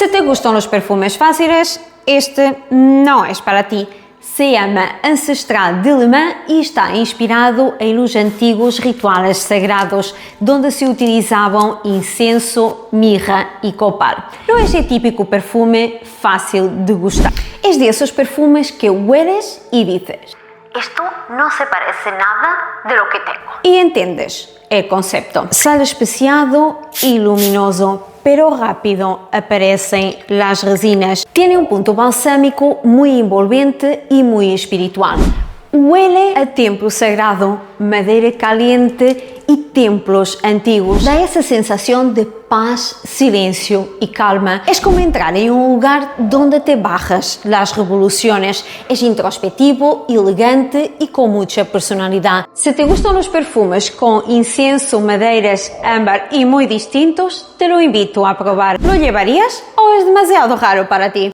Si te gustan los perfumes fáciles, este no es para ti. Se llama Ancestral de Le Mans y está inspirado en los antiguos rituales sagrados donde se utilizaban incienso, mirra y copal. No es el típico perfume fácil de gustar. Es de esos perfumes que hueles y dices: esto no se parece nada de lo que tengo. Y entiendes el concepto. Sale especiado y luminoso, pero rápido aparecen las resinas. Tiene un punto balsámico muy envolvente y muy espiritual. Huele a templo sagrado, madera caliente y templos antiguos. Da esa sensación de paz, silencio y calma. Es como entrar en un lugar donde te bajas las revoluciones. Es introspectivo, elegante y con mucha personalidad. Si te gustan los perfumes con incienso, madeiras, ámbar y muy distintos, te lo invito a probar. ¿Lo llevarías o es demasiado raro para ti?